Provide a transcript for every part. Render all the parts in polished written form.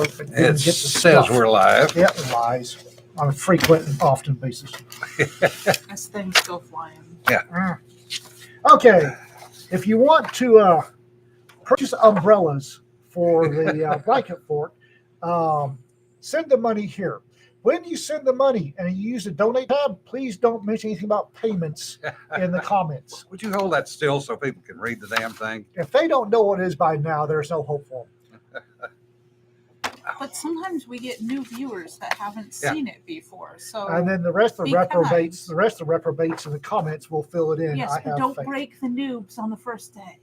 I didn't get the says stuff. we're live. Yeah, it lies on a frequent and often basis. As things go flying. Yeah. Okay, if you want to purchase umbrellas for the blanket fort, send the money here. When you send the money and you use the donate tab, please don't mention anything about payments in the comments. Would you hold that still so people can read the damn thing? If they don't know what it is by now, there's no hope for them. But sometimes we get new viewers that haven't seen it before. So And then the rest of the Be reprobates, kind. the rest of the reprobates in the comments will fill it in. yes, I but have don't faith. break the noobs on the first day.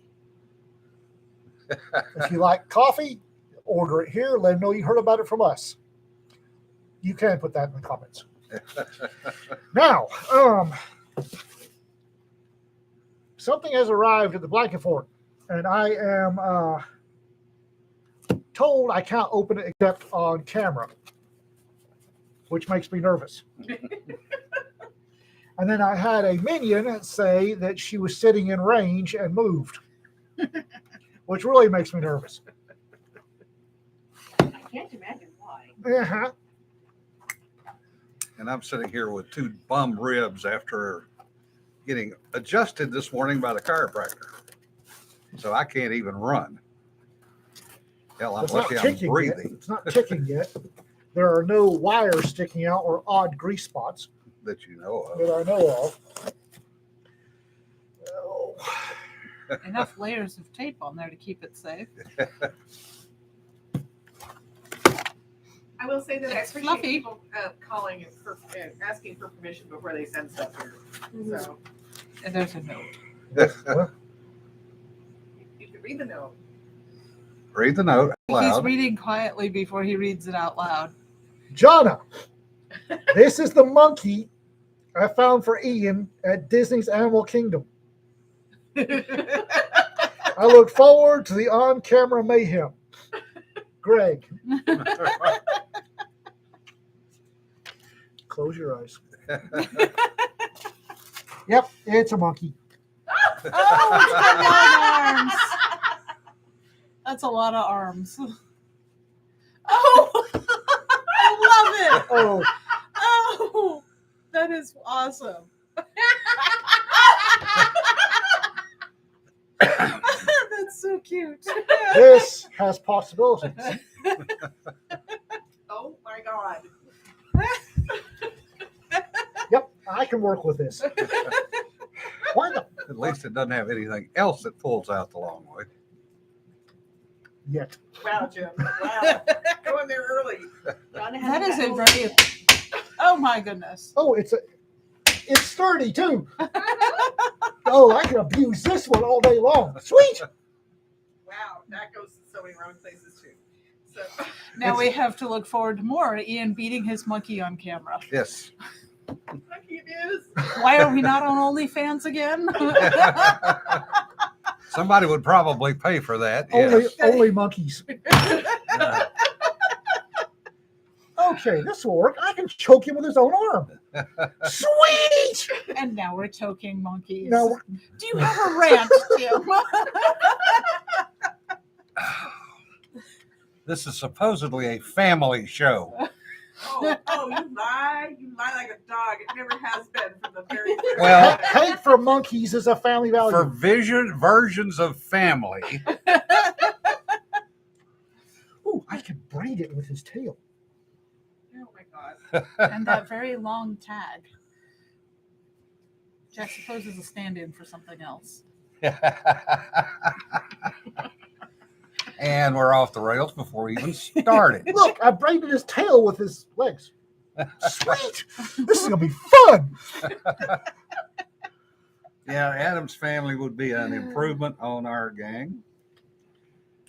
If you like coffee, order it here. Let them know you heard about it from us. You can put that in the comments. Now, something has arrived at the blanket fort, and I am told I can't open it except on camera, which makes me nervous. And then I had a minion say that she was sitting in range and moved, which really makes me nervous. I can't imagine why. Uh-huh. And I'm sitting here with two bum ribs after getting adjusted this morning by the chiropractor. So I can't even run. Hell, I'm It's not lucky I'm ticking yet. breathing It's not ticking yet. There are no wires sticking out or odd grease spots that you know of. that I know of. Oh. Enough layers of tape on there to keep it safe. I will say that I It's appreciate fluffy. people calling and asking for permission before they send stuff here. So And there's a note. Well, you can read the note. Read the note out He's loud. reading quietly before he reads it out loud. Jonna, this is the monkey I found for Ian at Disney's Animal Kingdom. I look forward to the on-camera mayhem. Greg. Close your eyes. Yep, it's a monkey. Oh, it's got long arms. That's a lot of arms. Oh, I love it. Oh, Oh, that is awesome. That's so cute. this has possibilities. Oh my God. Yep, I can work with this. Why not? At least it doesn't have anything else that pulls out the long way. Yet. Wow, Jim. Wow. Going there early. That is a very. Oh my goodness. Oh, it's sturdy too. Oh, I can abuse this one all day long. Sweet. Wow. That goes to so many wrong places too. So Now we have to look forward to more Ian beating his monkey on camera. Yes. monkey abuse. Why are we not on OnlyFans again? Somebody would probably pay for that. Only Yes. only monkeys. Uh, Okay, this will work. I can choke him with his own arm. Sweet. And now we're choking monkeys. No, Do you have a rant, Jim? this is supposedly a family show. Oh, you lie. You lie like a dog. It never has been from the very first Well, time. hate for monkeys is a family value. For versions of family. Ooh, I can braid it with his tail. Oh my God. And that very long tag. Which I suppose is a stand-in for something else. And we're off the rails before we even started. Look, I braided his tail with his legs. Sweet. This is gonna be fun. Yeah, Adam's family would be an improvement on our gang.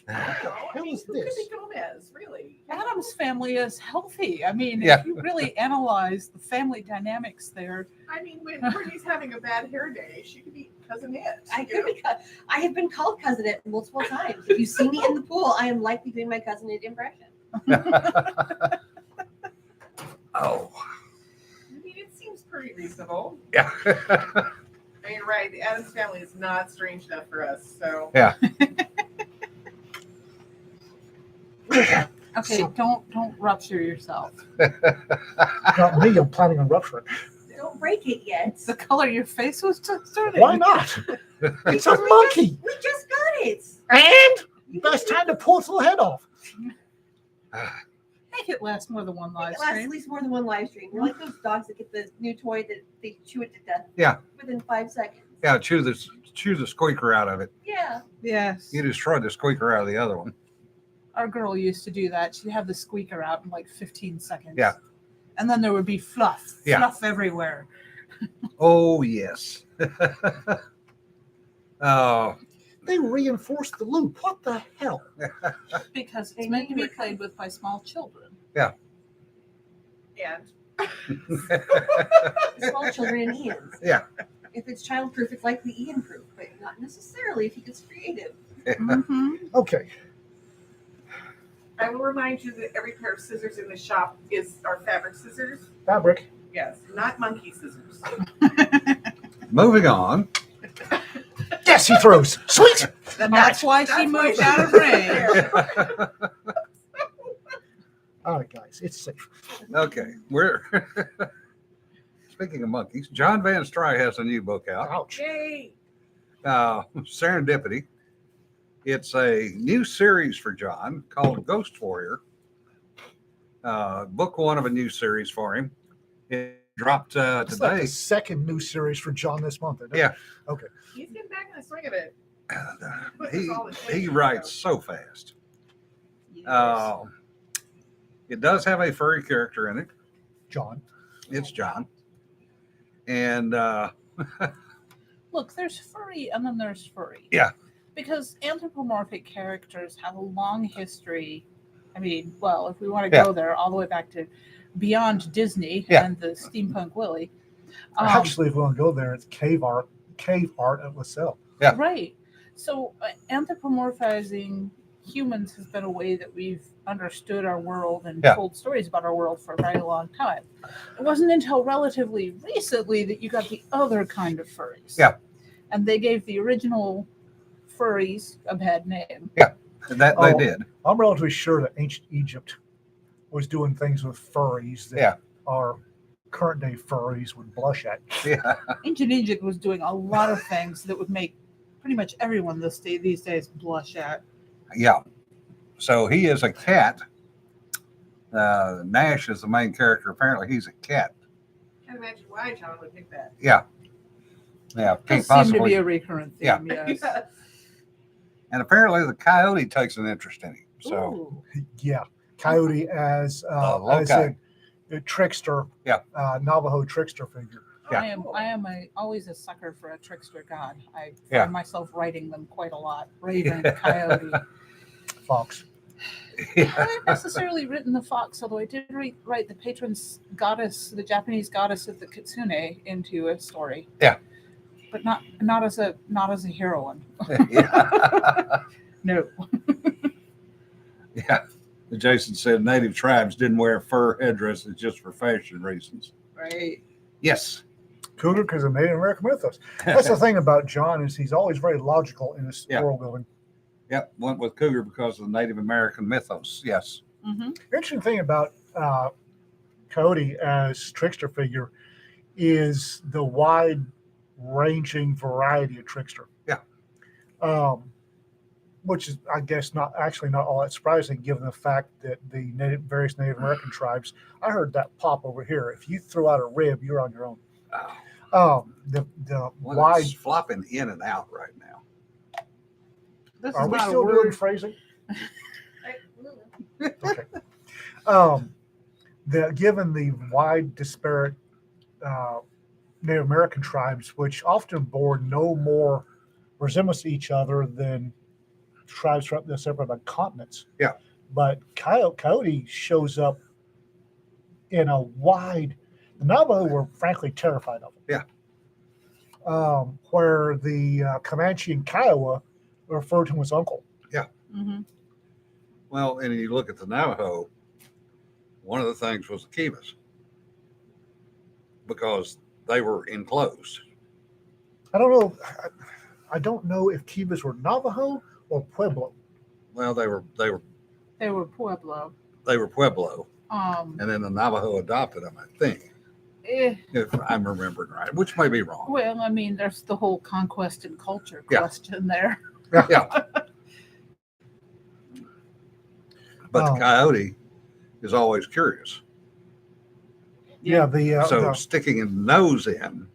No, hell is who could this? be Gomez, really? Adam's family is healthy. I mean, Yeah. if you really analyze the family dynamics there, I mean, when Brittany's having a bad hair day, she could be cousin it. I could be. I have been called cousin it multiple times. If you see me in the pool, I am likely doing my cousin it impression. Oh, I mean, it seems pretty reasonable. yeah. I mean, right? The Adams family is not strange enough for us, so. Okay, don't rupture yourself. Not me. I'm planning on rupturing. Don't break it yet. The color your face was just turning. Why not? It's a monkey. We just got it. And best time to pull its little head off. Make it last more than one live It lasts at stream. least more than one live stream. We're like those dogs that get the new toy that they chew it to death. Yeah. Within 5 seconds. Yeah, chew the squeaker out of it. Yeah. Yes. You destroyed the squeaker out of the other one. Our girl used to do that. She'd have the squeaker out in like 15 seconds. Yeah. And then there would be fluff. Yeah. Fluff everywhere. Oh yes. Oh, They reinforced the loop. What the hell? Because They it's meant to need be to- played with by small children. And Small children and Ian's. Yeah. If it's childproof, it's likely Ian-proof, but not necessarily if he gets creative. Mm-hmm. Okay. I will remind you that every pair of scissors in the shop are fabric scissors. Fabric. Yes, not monkey scissors. moving on. Yes, he throws. Sweet. That's why she moved out of range. All right, guys. It's safe. Okay, we're speaking of monkeys. John Van Stry has a new book out. Ouch. Yay! Serendipity. It's a new series for John called Ghost Warrior. Book one of a new series for him. It dropped It's like today. the second new series for John this month. Isn't it? Yeah. He's getting back in the swing of it. He writes so fast. It does have a furry character in it. John. It's John. And Look, there's furry and then there's furry. Yeah. Because anthropomorphic characters have a long history. I mean, well, if we want to go there, all the way back to beyond Disney Yeah. and the Steampunk Willie. Actually, if we want to go there, it's cave art at LaSalle. Yeah. Right. So anthropomorphizing humans has been a way that we've understood our world and Yeah. told stories about our world for a very long time. It wasn't until relatively recently that you got the other kind of furries. Yeah. And they gave the original furries a bad name. that Oh. they did. I'm relatively sure that ancient Egypt was doing things with furries that Yeah. our current day furries would blush at. Yeah. Ancient Egypt was doing a lot of things that would make pretty much everyone these days blush at. Yeah. So he is a cat. Nash is the main character. Apparently, he's a cat. Can't imagine why John would pick that. Yeah. Yeah. That Can't seemed to be possibly. a recurrent Yeah. theme, yes. And apparently, the coyote takes an interest in him. So Ooh. Yeah. Coyote as okay. a trickster, Yeah. Navajo trickster figure. Yeah. I am always a sucker for a trickster god. I Yeah. find myself writing them quite a lot. Raven, coyote. Fox. I haven't necessarily written the fox, although I did write the patron's goddess, the Japanese goddess of the kitsune, into a story. Yeah. But not as a heroine. Yeah. No. Yeah. Jason said native tribes didn't wear fur headdresses just for fashion reasons. Right. Yes. Cougar because of Native American mythos. That's the thing about John is he's always very logical in his Yeah. world building. Yep. Went with cougar because of the Native American mythos. Yes. Mm-hmm. Interesting thing about Coyote as trickster figure is the wide ranging variety of trickster. Yeah. Which is, I guess, not all that surprising given the fact that the various Native American tribes. I heard that pop over here. If you throw out a rib, you're on your own. The Well, wide. it's flopping in and out right now. This Are is we not a still doing word. phrasing? I- Okay. Given the wide disparate Native American tribes, which often bore no more resemblance to each other than tribes separated by continents. Yeah. But Coyote shows up in a wide. The Navajo were frankly terrified of him. Yeah. Where the Comanche and Kiowa referred to him as uncle. Mm-hmm. Well, and you look at the Navajo, one of the things was the Kivas because they were enclosed. I don't know. I don't know if Kivas were Navajo or Pueblo. Well, they were They were Pueblo. they were Pueblo, Um, and then the Navajo adopted them, I think, eh, if I'm remembering right, which may be wrong. well, I mean, there's the whole conquest and culture Yeah. question there. Yeah, but the Oh. coyote is always curious. Yeah, the So sticking his nose in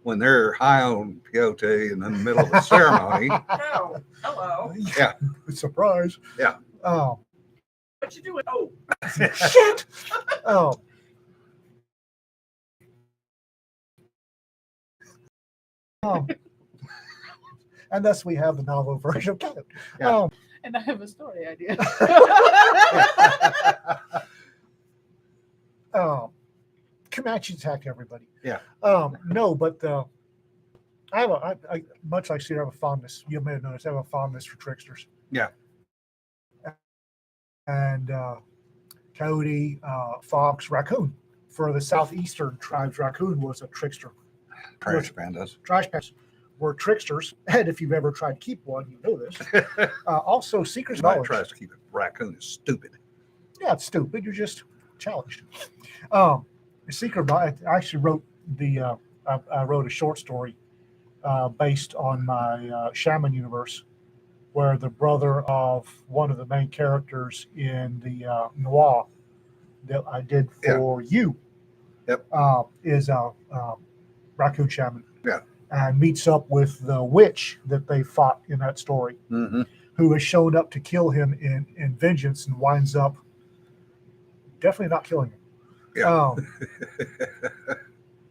when they're high on peyote and in the middle of the ceremony. Oh, hello. Yeah. Surprise. Yeah. Oh, What you doing? Oh, shit. Oh. Oh. And thus we have the novel version of Coyote. Yeah. Um, And I have a story idea. Comanche attack everybody. Yeah. No, but I have I much like Cedar, I have a fondness. You may have noticed I have a fondness for tricksters. Yeah. And coyote, fox, raccoon. For the southeastern tribes, raccoon was a trickster. Trash pandas. Trash pans were tricksters, and if you've ever tried to keep one, you know this. Also, secrets of Somebody knowledge. tries to keep it. Raccoon is stupid. Yeah, it's stupid. You're just challenged. The secret. I actually wrote the. I wrote a short story based on my shaman universe, where the brother of one of the main characters in the noir that I did for you. Yep. Is a raccoon shaman. Yeah. And meets up with the witch that they fought in that story, Mm-hmm. who has shown up to kill him in vengeance and winds up definitely not killing him. Yeah.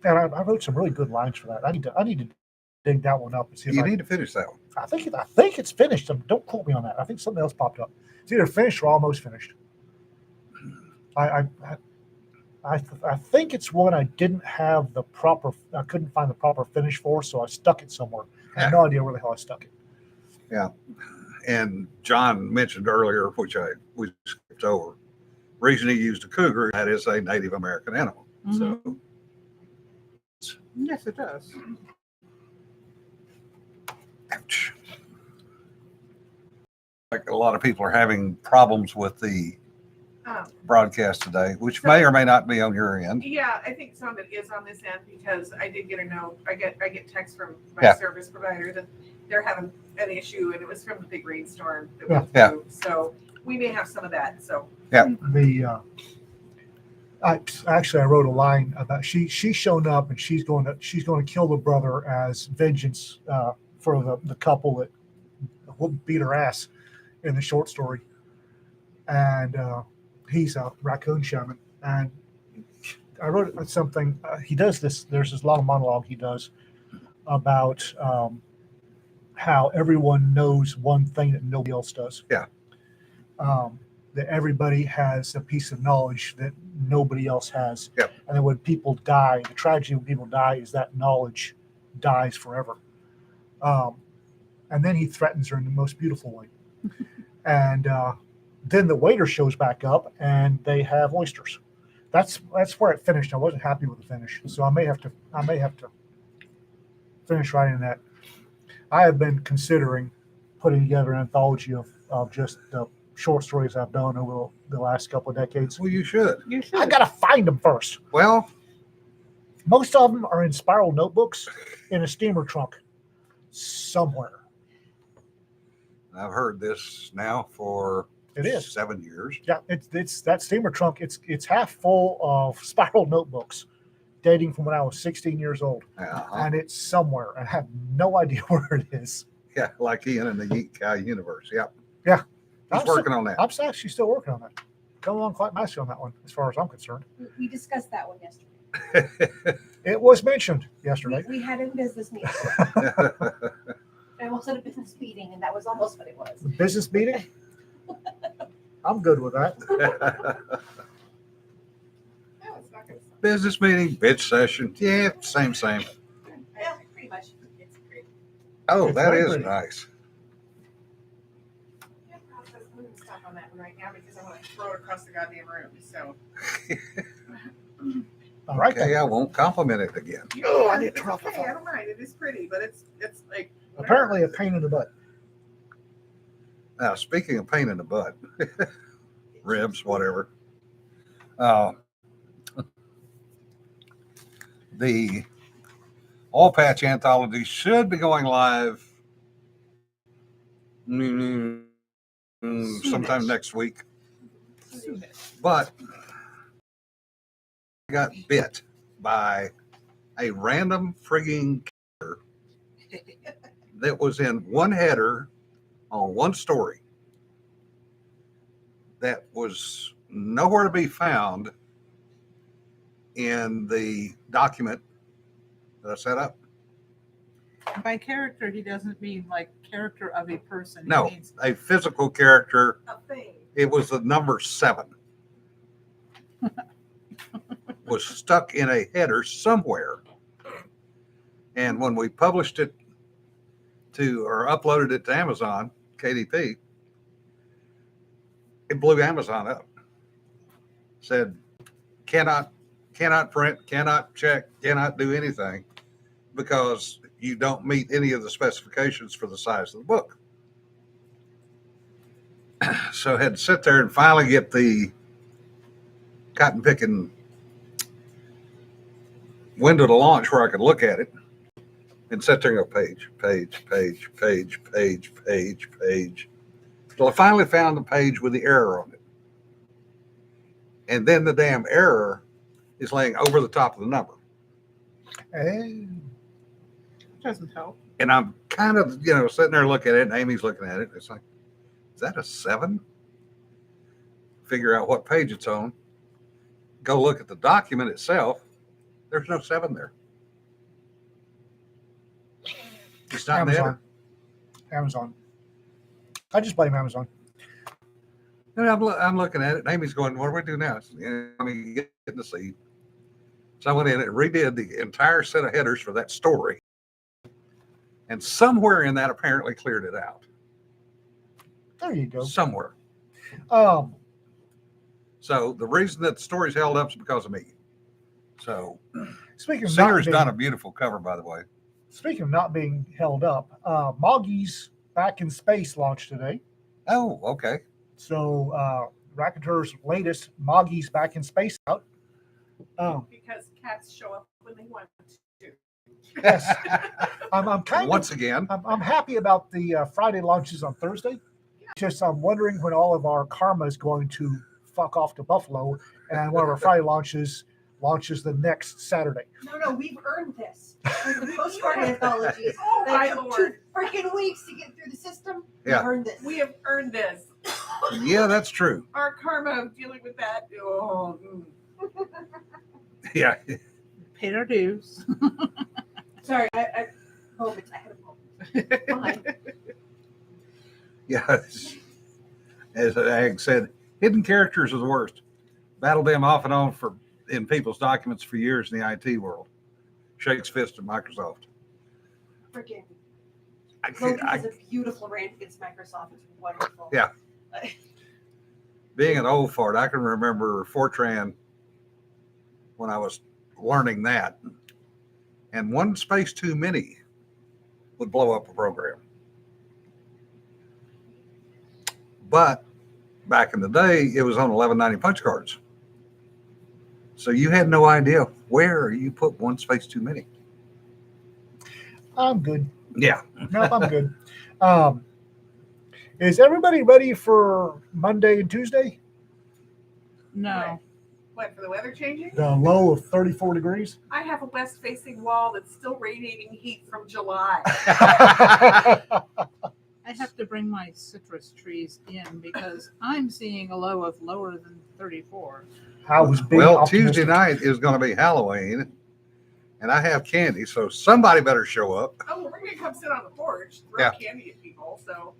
And I wrote some really good lines for that. I need to dig that one up and see if You I need to finish that one. I think it's finished. Don't quote me on that. I think something else popped up. It's either finished or almost finished. I think it's one I didn't have the proper. I couldn't find the proper finish for, so I stuck it somewhere. I have no idea where the hell I stuck it. Yeah. And John mentioned earlier, which we skipped over, reason he used a cougar, that is a Native American animal. So Yes, it does. ouch. Like a lot of people are having problems with the broadcast today, which may or may not be on your end. yeah, I think some of it is on this end because I did get a note. I get text from my service provider that they're having an issue, and it was from the big rainstorm that went through. So we may have some of that. So The I wrote a line about she's shown up and she's going to kill the brother as vengeance for the couple that beat her ass in the short story, and he's a raccoon shaman. And I wrote something. He does this. There's this long monologue he does about how everyone knows one thing that nobody else does. Yeah. That everybody has a piece of knowledge that nobody else has. Yep. And then when people die, the tragedy when people die is that knowledge dies forever. And then he threatens her in the most beautiful way. And then the waiter shows back up and they have oysters. That's where it finished. I wasn't happy with the finish, so I may have to finish writing that. I have been considering putting together an anthology of just the short stories I've done over the last couple of decades. Well, you should. You should. I gotta find them first. Well, Most of them are in spiral notebooks in a steamer trunk somewhere. I've heard this now for It is. 7 years. Yeah, it's that steamer trunk. It's half full of spiral notebooks dating from when I was 16 years old, and it's somewhere. I have no idea where it is. Yeah, like Ian in the Yeet Cow universe. Yep. Yeah. He's working on that. I'm actually still working on that. Coming along quite nicely on that one, as far as I'm concerned. We discussed that one yesterday. It was mentioned yesterday. We had a business meeting. I almost had a business meeting, and that was almost what it was. The business meeting. I'm good with that. no, it's not good. Business meeting, bitch session. Yeah, same. Yeah, pretty much. It's great. Oh, It's that very is pretty. nice. I'm going to stop on that one right now because I want to throw it across the goddamn room. So All right. Okay, I won't compliment it again. Oh, I need to it's turn off the okay. I phone. don't mind. It is pretty, but it's like Apparently, a pain in the butt. Now, speaking of pain in the butt, ribs, whatever. The Oil Patch Anthology should be going live sometime next week. But I got bit by a random frigging killer that was in one header on one story that was nowhere to be found in the document that I set up. By character, he doesn't mean like character of a person. He No, means a physical character. A thing. It was the number 7. Was stuck in a header somewhere. And when we published it or uploaded it to Amazon, KDP, it blew Amazon up. Said, cannot print, cannot check, cannot do anything because you don't meet any of the specifications for the size of the book. So I had to sit there and finally get the cotton picking window to launch where I could look at it and sit there and go page, till I finally found the page with the error on it. And then the damn error is laying over the top of the number. Hey, doesn't help. And I'm kind of, sitting there looking at it, and Amy's looking at it. It's like, is that a 7? Figure out what page it's on. Go look at the document itself. There's no 7 there. It's not there. Amazon. I just blame Amazon. And I'm looking at it, and Amy's going, what do we do now? I mean, get in the seat. So I went in and redid the entire set of headers for that story. And somewhere in that apparently cleared it out. There you go. Somewhere. Um, So the reason that the story's held up is because of me. So speaking of Cedar's not done being, a beautiful cover, by the way. speaking of not being held up, Moggy's Back in Space launched today. Oh, okay. So Racketeur's latest Moggy's Back in Space out. Because cats show up when they want to. Yes, I'm kind Once of. again, I'm happy about the Friday launches on Thursday. Just I'm wondering when all of our karma is going to fuck off to Buffalo, and one of our Friday launches the next Saturday. No, we've earned this. With the postcard anthologies. Oh, my That took 2 Lord. freaking weeks to get through the system. Yeah. We've earned this. We have earned this. yeah, that's true. Our karma of dealing with that. Oh, Yeah. Paid our dues. Sorry, I moments. I had a moment. Fine. Yeah. As Ag said, hidden characters are the worst. Battled them off and on in people's documents for years in the IT world. Shakes fist at Microsoft. Freaking I can't, Logan has a beautiful rant against Microsoft. It's wonderful. Yeah. Being an old fart, I can remember Fortran when I was learning that. And one space too many would blow up a program. But back in the day, it was on 1190 punch cards. So you had no idea where you put one space too many. I'm good. Yeah. Nope, I'm good. Is everybody ready for Monday and Tuesday? No. what, for the weather changing? The low of 34 degrees. I have a west-facing wall that's still radiating heat from July. I have to bring my citrus trees in because I'm seeing a low of lower than 34. I was being Well, optimistic. Tuesday night is going to be Halloween, and I have candy, so somebody better show up. Oh, well, we're gonna come sit on the porch, throw candy at people. So,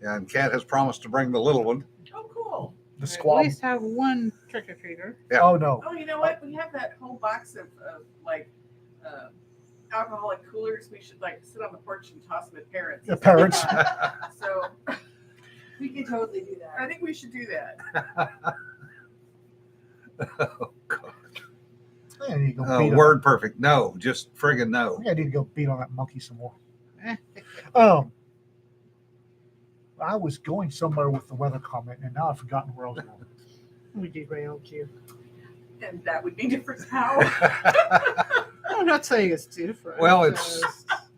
Yeah, and Kat has promised to bring the little one. oh, cool. The At squab. least have one trick or treater. Yeah. Oh no. Oh, you know what? We have that whole box of like alcoholic coolers. We should like sit on the porch and toss them at parents. The parents. So We could totally do I that. think we should do that. Oh, God. I need to go Oh, beat on word perfect. No, just friggin' no. I need to go beat on that monkey some more. Eh. I was going somewhere with the weather comment, and now I've forgotten where I was going. We derailed you. And that would be different how. I'm not saying it's different. Well, it's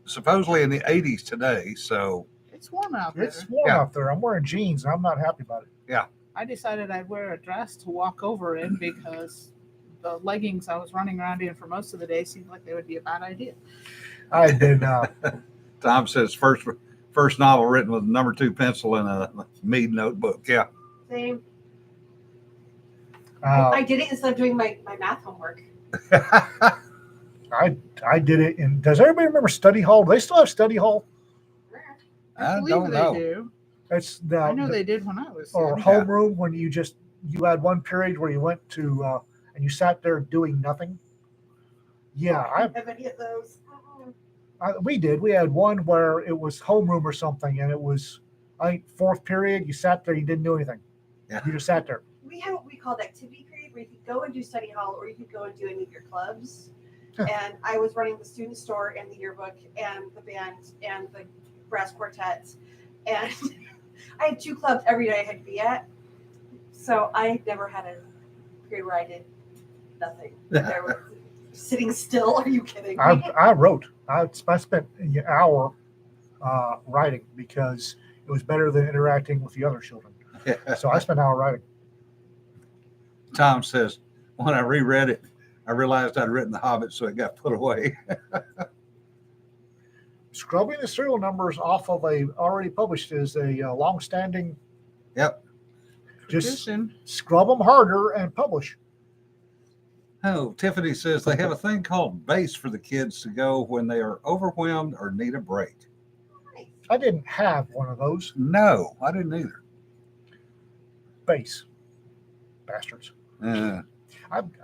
supposedly in the 80s today, so it's warm out there. It's warm Yeah. out there. I'm wearing jeans, and I'm not happy about it. I decided I'd wear a dress to walk over in because the leggings I was running around in for most of the day seemed like they would be a bad idea. I had been Tom says first novel written with number 2 pencil in a Mead notebook. Yeah. Same. uh, I did it instead of doing my math homework. I did it. And does everybody remember study hall? Do they still have study hall? I believe don't they know. do. It's I know they did when I was or there. homeroom when you had one period where you went to and you sat there doing nothing. Yeah, I don't have any of those. we did. We had one where it was homeroom or something, and it was I think fourth period. You sat there, you didn't do anything. Yeah. You just sat there. We had what we called activity period, where you could go and do study hall, or you could go and do any of your clubs. Huh. And I was running the student store and the yearbook and the band and the brass quartet, and I had 2 clubs every day I had to be at. So I never had a period where I did nothing. There was sitting still. Are you kidding me? I wrote. I spent an hour writing because it was better than interacting with the other children. So I spent an hour writing. Tom says, when I reread it, I realized I'd written The Hobbit, so it got put away. Scrubbing the serial numbers off of a already published is a long-standing. Yep. Just Tradition. scrub them harder and publish. Oh, Tiffany says they have a thing called base for the kids to go when they are overwhelmed or need a break. I didn't have one of those. No, I didn't either. Base. Bastards. Uh,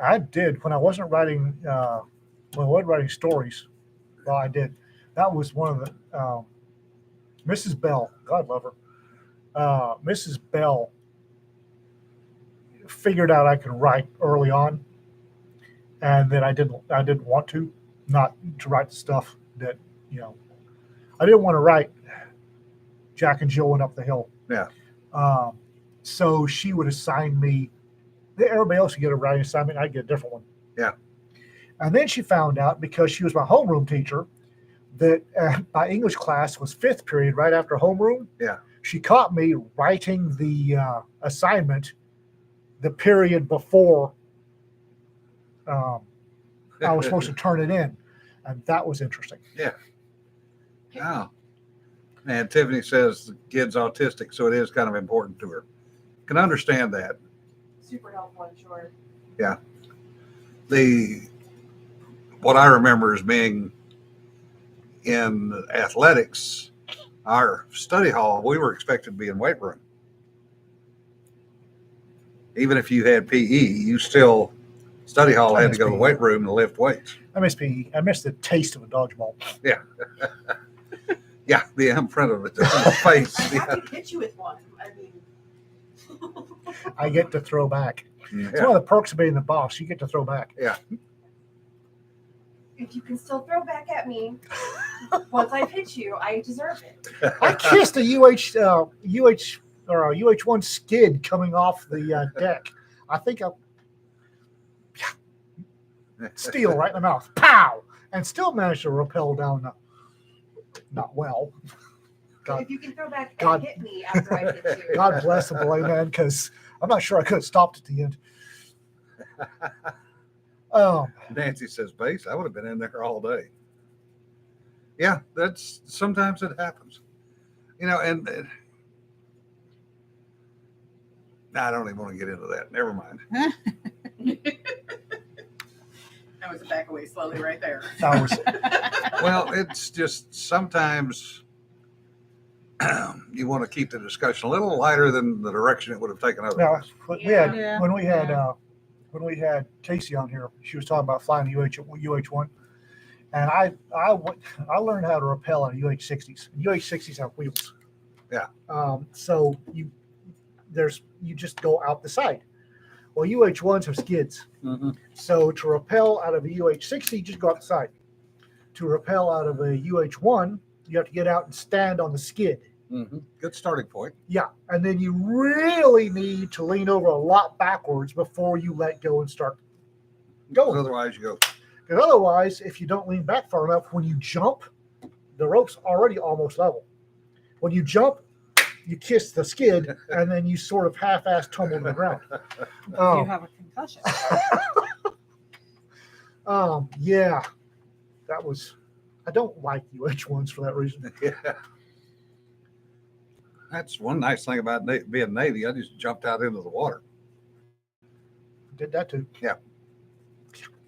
I did when I wasn't writing when I wasn't writing stories. Well, I did. That was one of the Mrs. Bell. God love her. Mrs. Bell figured out I could write early on, and then I didn't want to, not to write the stuff that I didn't want to write. Jack and Jill went up the hill. Yeah. So she would assign me. Everybody else would get a writing assignment. I'd get a different one. Yeah. And then she found out, because she was my homeroom teacher, that my English class was 5th period right after homeroom. Yeah. She caught me writing the assignment the period before I was supposed to turn it in. And that was interesting. oh. And Tiffany says the kid's autistic, so it is kind of important to her. Can understand that. Super helpful, I'm sure. What I remember is being in athletics, our study hall, we were expected to be in weight room. Even if you had PE, you still study hall had to go to the weight room and lift weights. I miss PE. I miss the taste of a dodgeball. Yeah, the imprint of it on the face. I Yeah. have to hit you with one. I mean, I get to throw back. It's Yeah. one of the perks of being the boss. You get to throw back. if you can still throw back at me once I've hit you, I deserve it. I kissed a UH1 skid coming off the deck. I think I steel right in the mouth, pow, and still managed to rappel down. Not well. God, If you can throw back God. and hit me after I hit you. God bless the boy, man, because I'm not sure I could have stopped at the end. Nancy says, base, I would have been in there all day. Yeah, sometimes it happens. And I don't even want to get into that. Never mind. That was a back away slowly right there. That was Well, it's just sometimes you want to keep the discussion a little lighter than the direction it would have taken now otherwise. Yeah. when we had Casey on here. She was talking about flying the UH1, and I learned how to rappel on UH60s. UH60s have wheels. Yeah. So you just go out the side. Well, UH1s have skids. Mhm. So to rappel out of a UH60, just go outside. To rappel out of a UH1, you have to get out and stand on the skid. Good starting point. Yeah, and then you really need to lean over a lot backwards before you let go and start going. Otherwise, you go. Because otherwise, if you don't lean back far enough, when you jump, the rope's already almost level. When you jump, you kiss the skid, and then you sort of half-ass tumble to the ground. You Um, have a concussion. yeah, that was. I don't like UH ones for that reason. Yeah. That's one nice thing about being Navy. I just jumped out into the water. Did that too. Yeah.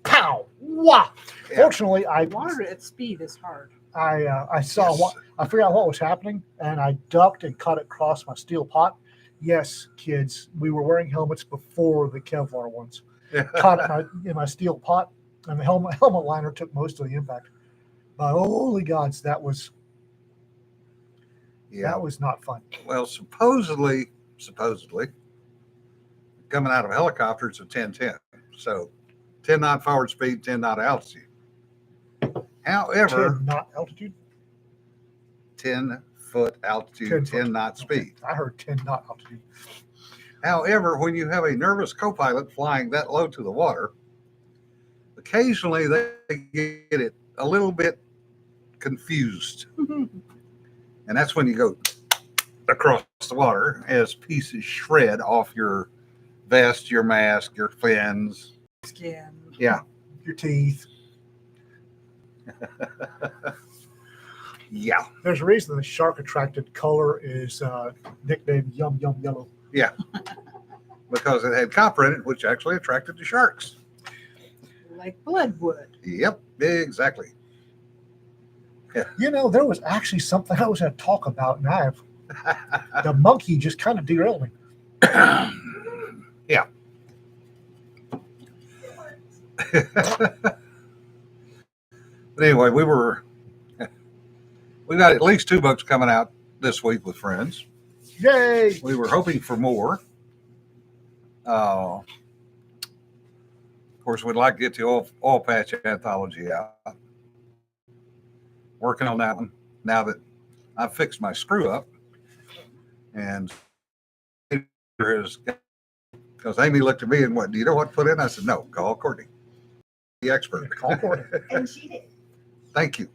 Pow! Wow. Yeah. Fortunately, Water at speed is hard. I saw Yes. what I figured out what was happening, and I ducked and cut it across my steel pot. Yes, kids, we were wearing helmets before the Kevlar ones. Caught it in my steel pot, and the helmet liner took most of the impact. But holy gods, that was not fun. Well, supposedly, coming out of a helicopter, it's a 10-10. So 10 knot forward speed, 10 knot altitude. However, 10 knot altitude. 10 foot altitude, 10 knot speed. I heard 10 knot altitude. However, when you have a nervous co-pilot flying that low to the water, occasionally they get it a little bit confused. And that's when you go across the water as pieces shred off your vest, your mask, your fins. Skin. Yeah. Your teeth. Yeah. There's a reason the shark attracted color is nicknamed Yum Yum Yellow. Yeah. Because it had copper in it, which actually attracted the sharks. Like blood would. Yep, exactly. You know, there was actually something I was going to talk about, and the monkey just kind of derailed me. Yeah. But anyway, we got at least 2 books coming out this week with friends. Yay! We were hoping for more. Of course, we'd like to get the oil patch anthology out. Working on that one now that I've fixed my screw up. And because Amy looked at me and went, "Do you know what to put in?" I said, "No, call Courtney, the expert." Call Courtney. And she did. Thank you.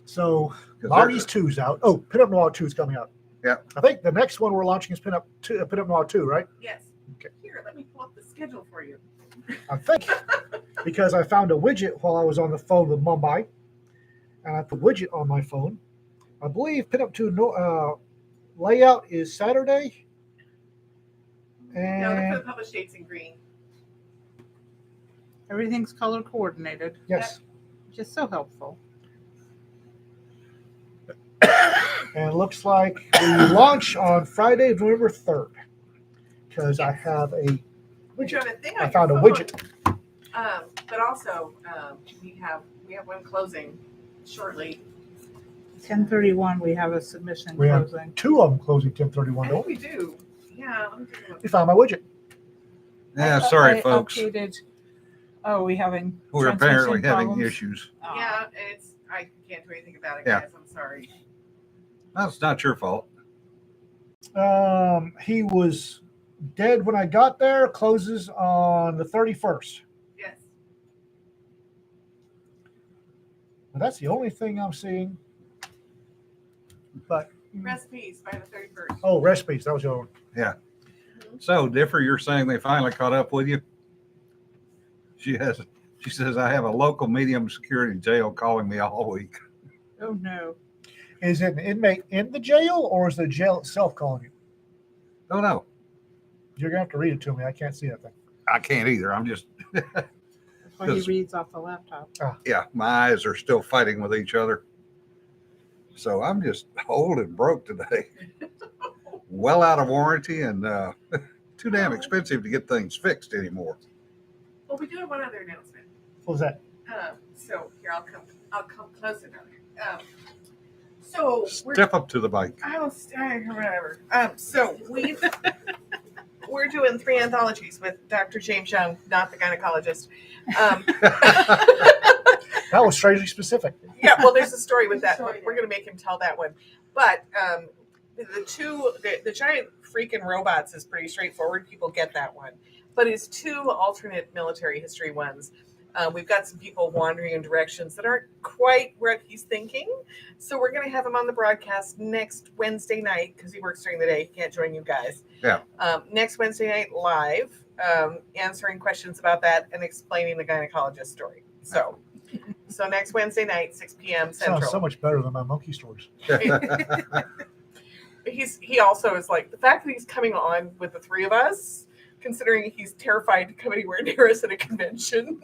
So 'Cause Marty's there's 2's out. Oh, Pinup Noir 2 is coming out. Yeah. I think the next one we're launching is Pinup Noir 2, right? Yes. Okay. Here, let me pull up the schedule for you. I think. Because I found a widget while I was on the phone with Mumbai, and I put a widget on my phone. I believe Pinup 2 layout is Saturday. No, And the published dates in green. Everything's color coordinated. yes. Which is so helpful. And it looks like we launch on Friday, November 3rd. Because I have a You have widget. a thing I on found a your phone. widget. But also, we have one closing shortly. 10:31, we have a submission We have closing. 2 of them closing 10:31. I Don't think we do. Yeah. Let me take a look. we? Found my widget. Yeah, sorry, I folks. Updated. Oh, we having. We're apparently transmission having problems? issues. Oh. Yeah, I can't do anything about it, Yeah. guys. I'm sorry. That's not your fault. He was dead when I got there. Closes on the 31st. Yes. Well, that's the only thing I'm seeing. But Recipes by the 31st. oh, recipes. That was the other one. So, Differ, you're saying they finally caught up with you? She says, "I have a local medium security jail calling me all week." Oh, no. Is it an inmate in the jail, or is the jail itself calling you? Oh, no. You're gonna have to read it to me. I can't see that thing. I can't either. I'm just, That's why he Because- reads off the laptop. yeah, my eyes are still fighting with each other. So I'm just old and broke today. Well out of warranty and too damn expensive to get things fixed anymore. Well, we do have one other announcement. What was that? So here, I'll come closer now. So we're Step up to the bike. whatever. So we're doing 3 anthologies with Dr. James Young, not the gynecologist. That was strangely specific. Yeah, well, there's a story with There's that. a story We're going to make him tell that one. But the giant freaking robots is pretty straightforward. People get that one. But his two alternate military history ones, we've got some people wandering in directions that aren't quite what he's thinking. So we're going to have him on the broadcast next Wednesday night because he works during the day. He can't join you guys. Yeah. Next Wednesday night live, answering questions about that and explaining the gynecologist story. So next Wednesday night, 6 p.m. Central. Sounds so much better than my monkey stories. He also is like, the fact that he's coming on with the three of us, considering he's terrified to come anywhere near us at a convention.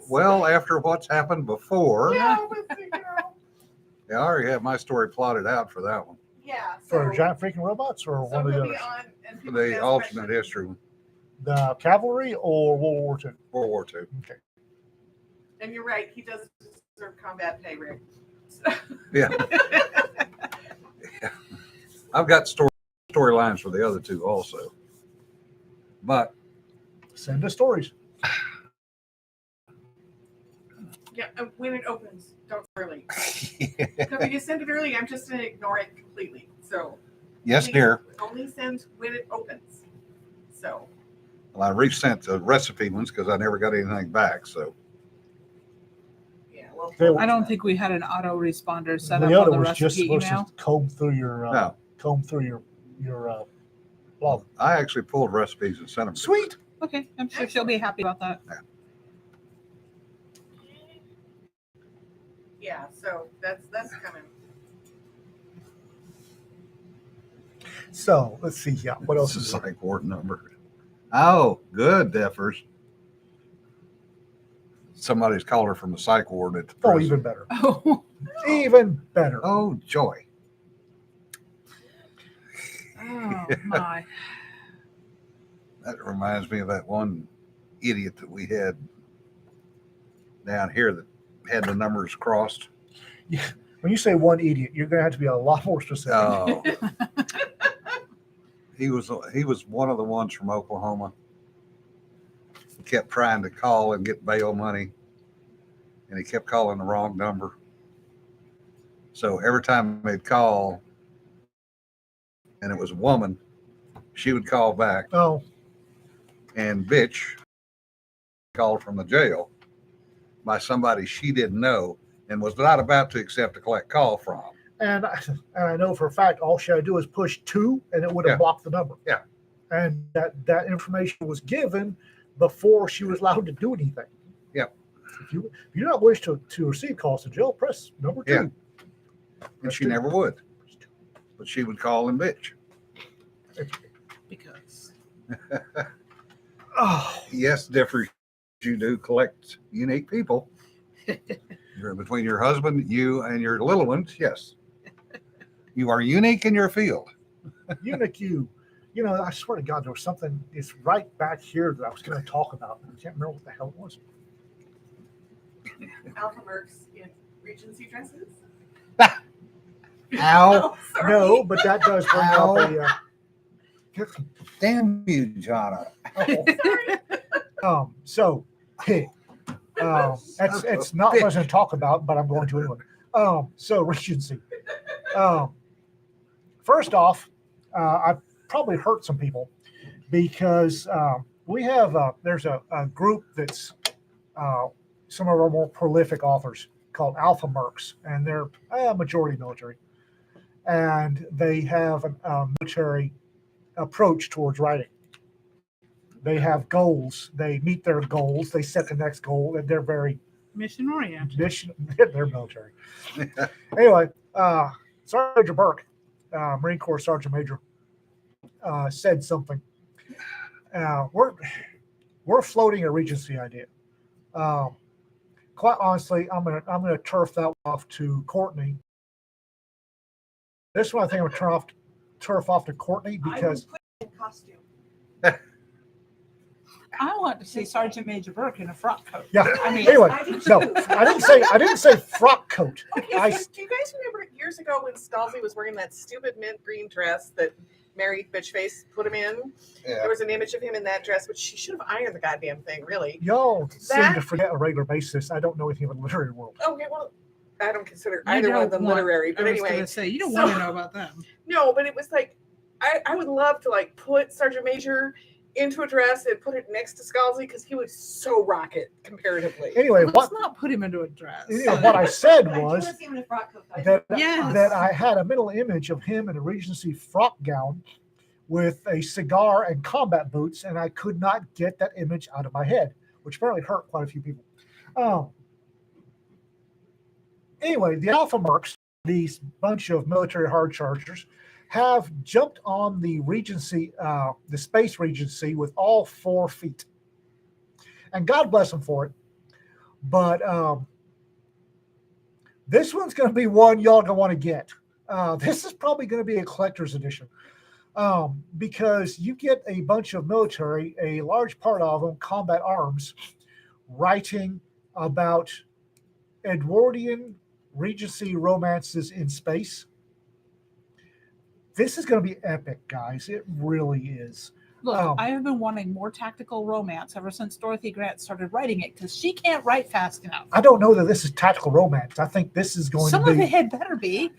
Well, after what's happened before, yeah, but, I already have my story plotted out for that one. yeah. For So, giant freaking robots or so one of the he'll be others? on and For people can the ask alternate questions. history one, The cavalry or World War II? World War II. Okay. And you're right, he does deserve combat pay, Rick. Yeah. I've got storylines for the other two also. But Send us stories. Yeah, when it opens, don't early. Because if you send it early, I'm just going to ignore it completely. So yes, please dear. only send when it opens. So Well, I resent the recipe ones because I never got anything back. So yeah, well, They- I don't think we had an autoresponder set The up on other the was just recipe supposed email. to comb through your no, blog. I actually pulled recipes and sent them. Sweet. Okay, I'm sure she'll be happy about that. yeah. So that's coming. So let's see. Yeah. What else This is is there? like ward number. Oh, good, Deffers. Somebody's called her from the psych ward at the Oh, prison. even better. Oh, Even better. Oh, joy. my. That reminds me of that one idiot that we had down here that had the numbers crossed. When you say one idiot, you're going to have to be a lot more specific. Oh. He was one of the ones from Oklahoma. He kept trying to call and get bail money, and he kept calling the wrong number. So every time they'd call, and it was a woman, she would call back, Oh, and bitch called from the jail by somebody she didn't know and was not about to accept a collect call from. and I know for a fact all she had to do was push 2 and it would have Yeah. blocked the number. Yeah. And that information was given before she was allowed to do anything. Yep. If you do not wish to receive calls to jail, press number 2. Yeah. And she never would. But she would call and bitch. Because Oh, Yes, Differs, you do collect unique people. You're between your husband, you, and your little ones, yes. You are unique in your field. eunuch, you know, I swear to God, there was something. It's right back here that I was going to talk about. I can't remember what the hell it was. Alpha Mercs in Regency dresses. Ow. Oh, sorry. No, but that does bring up a. Damn you, Jonna. So, it's not what I was going to talk about, but I'm going to anyway. So Regency. First off, I've probably hurt some people because we have there's a group that's some of our more prolific authors called Alpha Mercs, and they're majority military, and they have a military approach towards writing. They have goals. They meet their goals. They set the next goal, and they're very mission oriented. they're military. Anyway, Sergeant Major Burke, Marine Corps Sergeant Major, said something. We're floating a Regency idea. Quite honestly, I'm gonna turf that off to Courtney. This one I think I'm gonna turf off to Courtney because I would put in costume. I want to see Sergeant Major Burke in a frock coat. yeah. I mean, Anyway, I do no, too. I didn't say frock coat. Okay, I- do you guys remember years ago when Scalzi was wearing that stupid mint green dress that Mary Bitchface put him in. Yeah. There was an image of him in that dress, which she should have ironed the goddamn thing, really. Y'all seem That- to forget on a regular basis. I don't know anything about the literary world. Okay, well, I don't consider You either one of don't them want- literary, but I was anyway. gonna say you don't so- want to know about them. No, but it was like I would love to like put Sergeant Major into a dress and put it next to Scalzi because he was so rocket comparatively. Anyway, Let's what not put him into a dress. what I said I do was want to see him in a frock coat. that Yes. that I had a mental image of him in a Regency frock gown with a cigar and combat boots, and I could not get that image out of my head, which apparently hurt quite a few people. Anyway, the Alpha Mercs, these bunch of military hard chargers, have jumped on the Regency, the Space Regency, with all 4 feet, and God bless them for it. But this one's going to be one y'all gonna want to get. This is probably going to be a collector's edition because you get a bunch of military, a large part of them combat arms, writing about Edwardian Regency romances in space. This is going to be epic, guys. It really is. Look, I have been wanting more tactical romance ever since Dorothy Grant started writing it because she can't write fast enough. I don't know that this is tactical romance. I think this is going Some to of be. it had better be.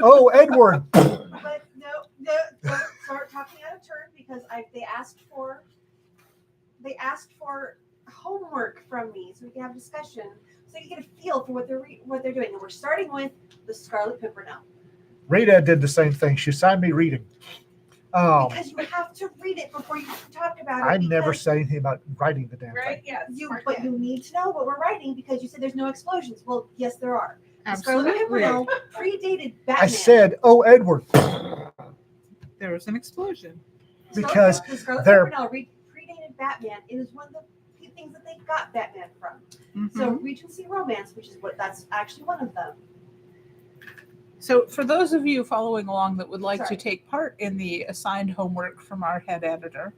Oh, Edward. But no, don't start talking out of turn because they asked for homework from me so we can have a discussion so you get a feel for what they're doing. And we're starting with the Scarlet Pimpernel. Rita did the same thing. She signed me reading. Because you have to read it before you talk about it. I never because said anything about writing the damn Right? thing. Yeah. But you need to know what we're writing because you said there's no explosions. Well, yes, there are. The Scarlet Absolutely. Pimpernel predated Batman. I said, "Oh, Edward," There was an explosion. because the Scarlet they're- Pimpernel predated Batman. It is one of the things that they got Batman from. Mhm. So Regency romance, which is that's actually one of them. So, for those of you following along that would like Sorry. to take part in the assigned homework from our head editor,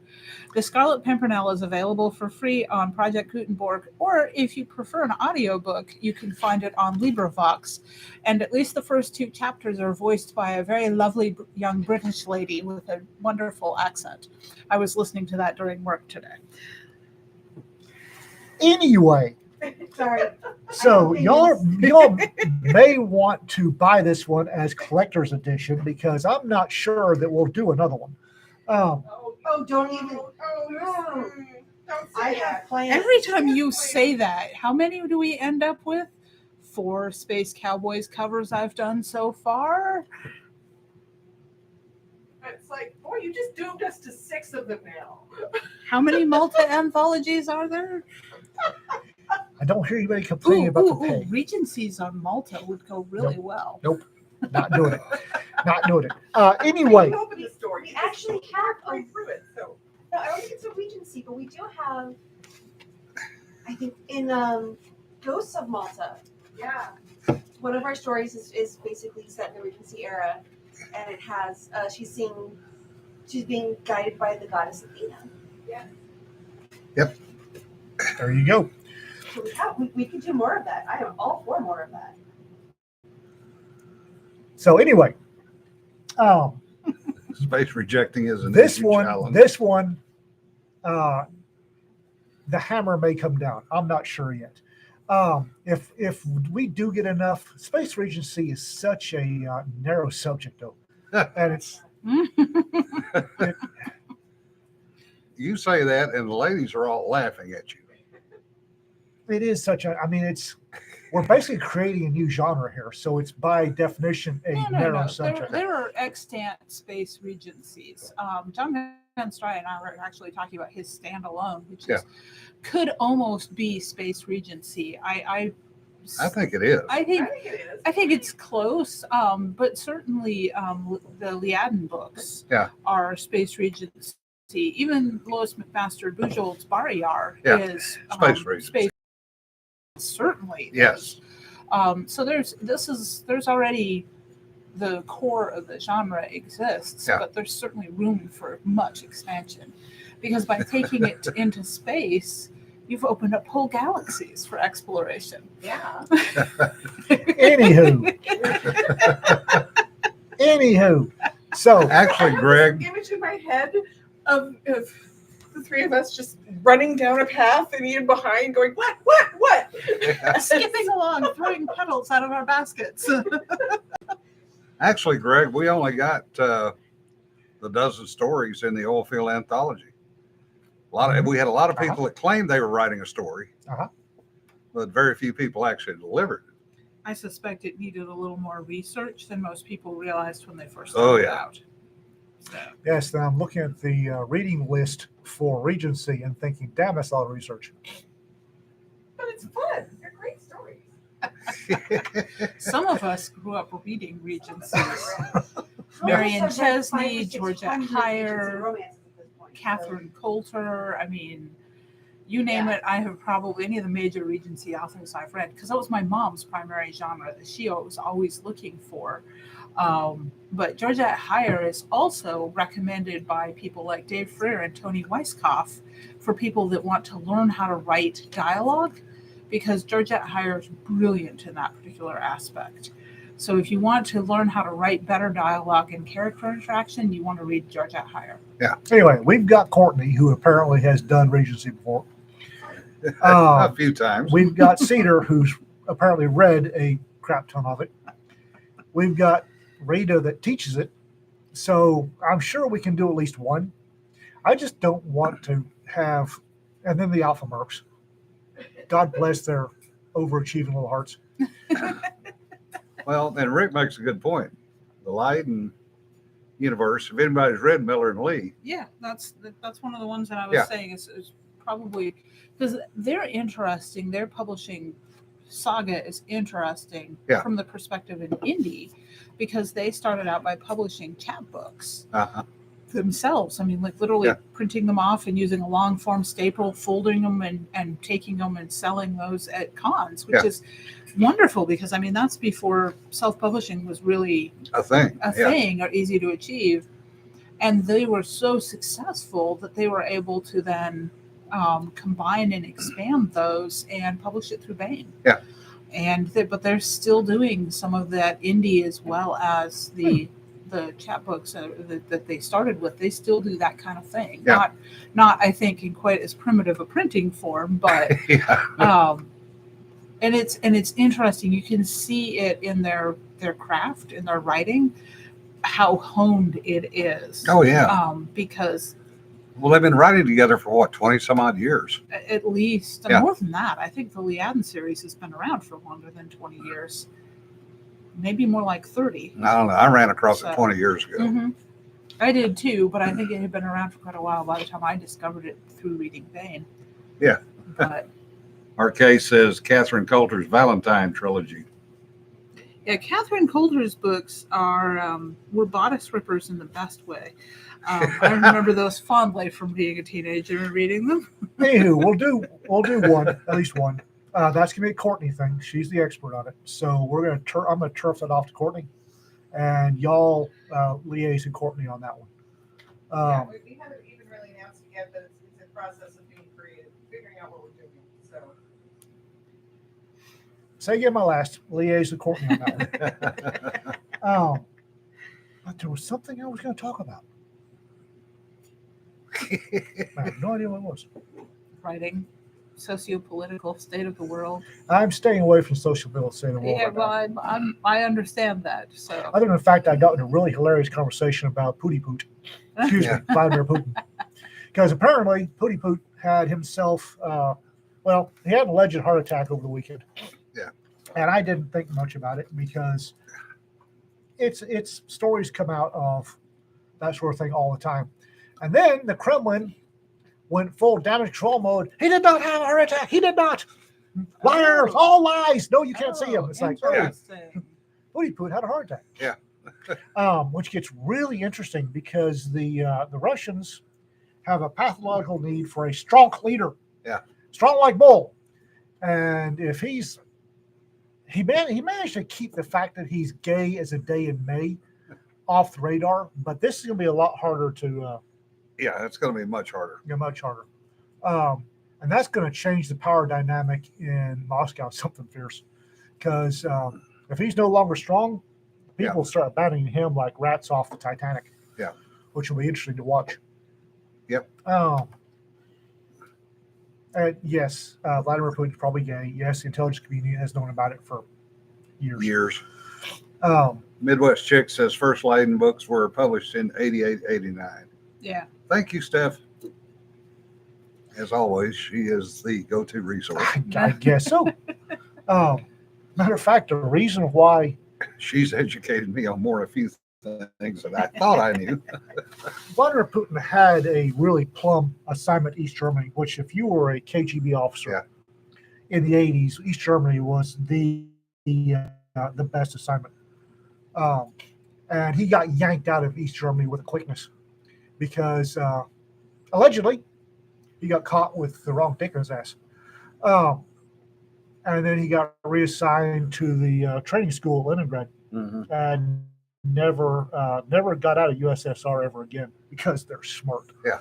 The Scarlet Pimpernel is available for free on Project Gutenberg, or if you prefer an audiobook, you can find it on LibriVox. And at least the first 2 chapters are voiced by a very lovely young British lady with a wonderful accent. I was listening to that during work today. anyway. Sorry. So y'all may want to buy this one as collector's edition because I'm not sure that we'll do another one. Oh, don't even. Don't I say have that. plans. Every time you say that, how many do we end up with? 4 Space Cowboys covers I've done so far. It's like, boy, you just doomed us to 6 of them now. How many Malta anthologies are there? I don't hear anybody complaining about the pay. Regencies on Malta would go really well. Not doing it. Not doing it. Anyway, You open the store. We actually have go through it. So No, I don't think it's a Regency, but we do have. I think in Ghosts of Malta, yeah. one of our stories is basically set in the Regency era, and it has she's being guided by the goddess Athena. there you go. So we could do more of that. I am all for more of that. So anyway, Space rejecting is an this easy one, challenge. the hammer may come down. I'm not sure yet. If we do get enough, Space Regency is such a narrow subject, though, and it's You say that, and the ladies are all laughing at you. it is such a. I mean, we're basically creating a new genre here, so it's by definition a narrow No. subject. There are extant space regencies. John Van Stry and I were actually talking about his standalone, which could almost be space regency. I think it is. I think think it is. I think it's close, but certainly the Liaden books are space regency. Even Lois McMaster Bujold's Barriar is Space regency. Space certainly. Yes. So there's already the core of the genre exists, but there's certainly room for much expansion because by taking it into space, you've opened up whole galaxies for exploration. Yeah. Anywho, So Actually, I have Greg, this image in my head of the three of us just running down a path and Ian behind going, what? Skipping along, throwing petals out of our baskets. actually, Greg, we only got the dozen stories in the oil field anthology. We had a lot of people that claimed they were writing a story, but very few people actually delivered. I suspect it needed a little more research than most people realized when they first Oh, started yeah. out. So, yes, now I'm looking at the reading list for Regency and thinking, damn, that's a lot of research. But it's fun. They're great stories. some of us grew up reading Regencies. Most Marion have read 500 Chesney, or Georgette 600 Heyer, romances at this point, so- Catherine Coulter. I mean, you name it. I have probably any of the major Regency authors I've read because that was my mom's primary genre that she was always looking for. But Georgette Heyer is also recommended by people like Dave Freer and Tony Weisskopf for people that want to learn how to write dialogue, because Georgette Heyer is brilliant in that particular aspect. So if you want to learn how to write better dialogue and character interaction, you want to read Georgette Heyer. Anyway, we've got Courtney, who apparently has done Regency before. A few times. We've got Cedar, who's apparently read a crap ton of it. We've got Rita that teaches it. So I'm sure we can do at least one. I just don't want to have, and then the Alpha Mercs. God bless their overachieving little hearts. Well, and Rick makes a good point. The Leiden universe, if anybody's read Miller and Lee, Yeah, that's one of the ones that I was saying is probably because they're interesting. Their publishing saga is interesting from the perspective in indie, because they started out by publishing chapbooks themselves. I mean, like literally printing them off and using a long form staple, folding them and taking them and selling those at cons, which is wonderful, because I mean that's before self-publishing was really a thing or easy to achieve. And they were so successful that they were able to then combine and expand those and publish it through Bain. Yeah. But they're still doing some of that indie as well as the chapbooks that they started with. They still do that kind of thing. Yeah. Not I think in quite as primitive a printing form, but and it's interesting. You can see it in their craft, in their writing, how honed it is. Oh, yeah. Because well, they've been writing together for what, 20 some odd years? at least more than that. I think the Liaden series has been around for longer than 20 years. Maybe more like 30. I don't know. I ran across it 20 years ago. Mm-hmm. I did too, but I think it had been around for quite a while by the time I discovered it through reading Bain. Yeah. But RK says Catherine Coulter's Valentine trilogy. yeah, Catherine Coulter's books were bodice rippers in the best way. I remember those fondly from being a teenager and reading them. Anywho, we'll do one, at least one. That's gonna be a Courtney thing. She's the expert on it. So I'm gonna turf that off to Courtney, and y'all liaise with Courtney on that one. We haven't even really announced it yet, but it's in process of being created, figuring out what we're doing. So Say again my last. Liaise with Courtney on that one. But there was something I was going to talk about. I have no idea what it was. Writing, socio-political state of the world. I'm staying away from social bill state of the world. Yeah, right now. well, I understand that. So Other than the fact I got in a really hilarious conversation about Pooty Poot. Excuse me, Vladimir Putin. Because apparently Pooty Poot had himself, he had an alleged heart attack over the weekend. Yeah. And I didn't think much about it because it's stories come out of that sort of thing all the time. And then the Kremlin went full damage control mode. He did not have a heart attack. He did not. Liars, all lies. No, you can't see him. It's like, interesting. Pooty Poot had a heart attack. Yeah. Which gets really interesting because the Russians have a pathological need for a strong leader. Yeah. Strong like bull. And if he managed to keep the fact that he's gay as a day in May off the radar, but this is going to be a lot harder to. Yeah, it's going to be much harder. Much harder. And that's going to change the power dynamic in Moscow, something fierce. Because if he's no longer strong, People start abandoning him like rats off the Titanic. Yeah. Which will be interesting to watch. Yep. And yes, Vladimir Putin's probably gay. Yes, the intelligence community has known about it for years. Midwest Chick says First Lady books were published in 88, 89. Yeah. Thank you, Steph. As always, she is the go-to resource. I guess so. Matter of fact, the reason why She's educated me on more a few things that I thought I knew. Vladimir Putin had a really plum assignment in East Germany, which if you were a KGB officer in the 80s, East Germany was the best assignment. And he got yanked out of East Germany with a quickness because allegedly he got caught with the wrong dick in his ass. And then he got reassigned to the training school at Leningrad and never got out of USSR ever again because they're smart. Yeah.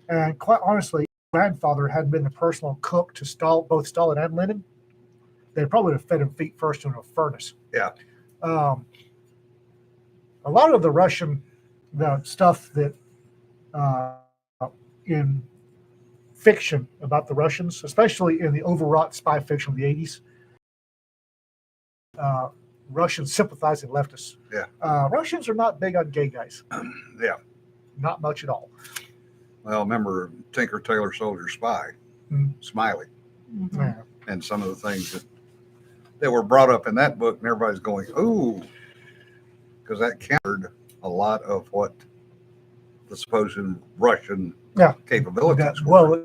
And quite honestly, his grandfather had been the personal cook to both Stalin and Lenin. They probably would have fed him feet first in a furnace. Yeah. A lot of the stuff that in fiction about the Russians, especially in the overwrought spy fiction of the 80s, Russian sympathizing leftists. Yeah. Russians are not big on gay guys. Yeah. Not much at all. Well, remember Tinker Tailor Soldier Spy, Smiley, Mhm. Yeah. and some of the things that were brought up in that book, and everybody's going, ooh, because that countered a lot of what the supposed Russian capabilities were. Well,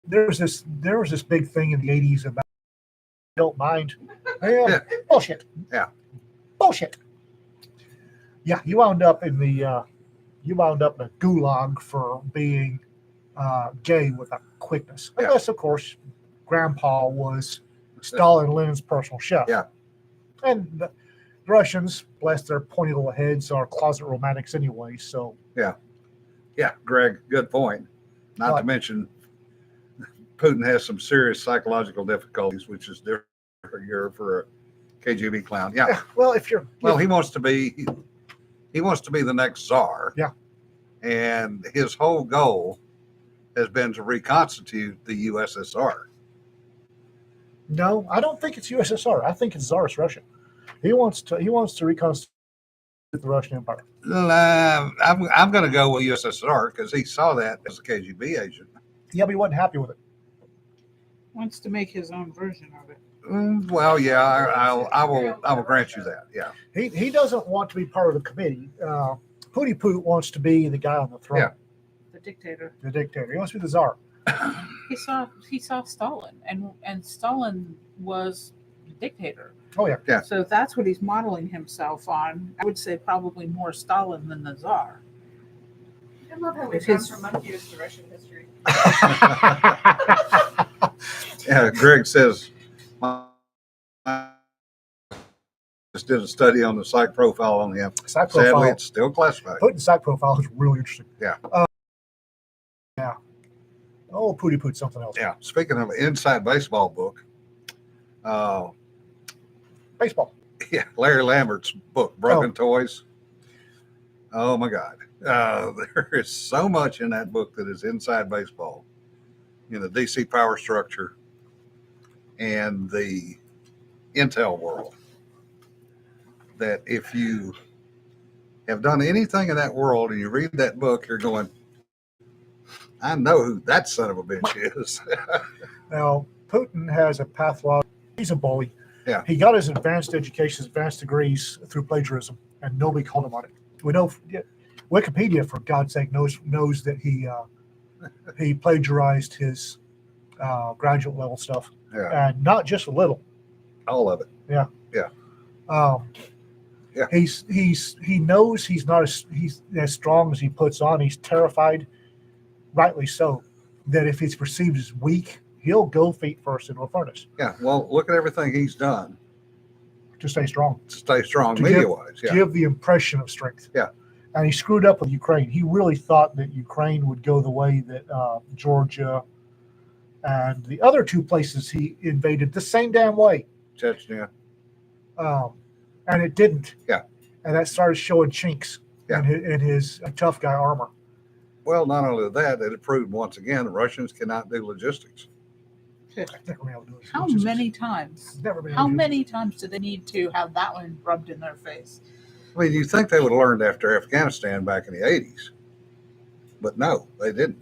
there was this big thing in the 80s about don't mind. Yeah. Bullshit. Yeah. Bullshit. Yeah, you wound up in a gulag for being gay with a quickness. Yeah. Unless, of course, Grandpa was Stalin and Lenin's personal chef. Yeah. And the Russians, bless their pointy little heads, are closet romantics anyway. So Yeah, Greg, good point. Not What? to mention, Putin has some serious psychological difficulties, which is different for a KGB clown. Yeah. well, Well, he wants to be the next czar. Yeah. And his whole goal has been to reconstitute the USSR. no, I don't think it's USSR. I think it's Tsarist Russia. He wants to reconstitute the Russian Empire. I'm going to go with USSR because he saw that as a KGB agent. Yeah, but he wasn't happy with it. Wants to make his own version of it. Well, yeah, I will grant you that. Yeah. He doesn't want to be part of the committee. Pooty Poot wants to be the guy on the throne, Yeah. The dictator. the dictator. He wants to be the czar. He saw Stalin, and Stalin was the dictator. Oh yeah. Yeah. So that's what he's modeling himself on. I would say probably more Stalin than the Tsar. I love how we If come his- from monkeys to Russian history. Yeah, Greg says, just did a study on the psych profile on him. Psych Sadly, profile. it's still classified. Putting psych profile is really interesting. Yeah. Yeah. Oh, Pooty Poot, something else. Yeah. Speaking of inside baseball book, Baseball. yeah, Larry Lambert's book, Broken Toys. Oh my God. There is so much in that book that is inside baseball, in the DC power structure and the Intel world, that if you have done anything in that world and you read that book, you're going, I know who that son of a bitch is. Now, Putin has a pathology. He's a bully. Yeah. He got his advanced education, his advanced degrees through plagiarism, and nobody called him on it. We know Wikipedia, for God's sake, knows that he plagiarized his graduate level stuff, Yeah. and not just a little. All of it. Yeah. He knows he's not he's as strong as he puts on. He's terrified, rightly so, that if he's perceived as weak, he'll go feet first into a furnace Yeah. Well, look at everything he's done to stay strong, to stay strong To media wise. Yeah. give the impression of strength. Yeah. And he screwed up with Ukraine. He really thought that Ukraine would go the way that Georgia and the other two places he invaded the same damn way. Chechnya. And it didn't. Yeah. and that started showing chinks in his tough guy armor. Well, not only that, it proved once again the Russians cannot do logistics. I've never been able to do it. How It's just- many times? I've never been How able to do it. many times do they need to have that one rubbed in their face? I mean, you think they would have learned after Afghanistan back in the 80s, but no, they didn't.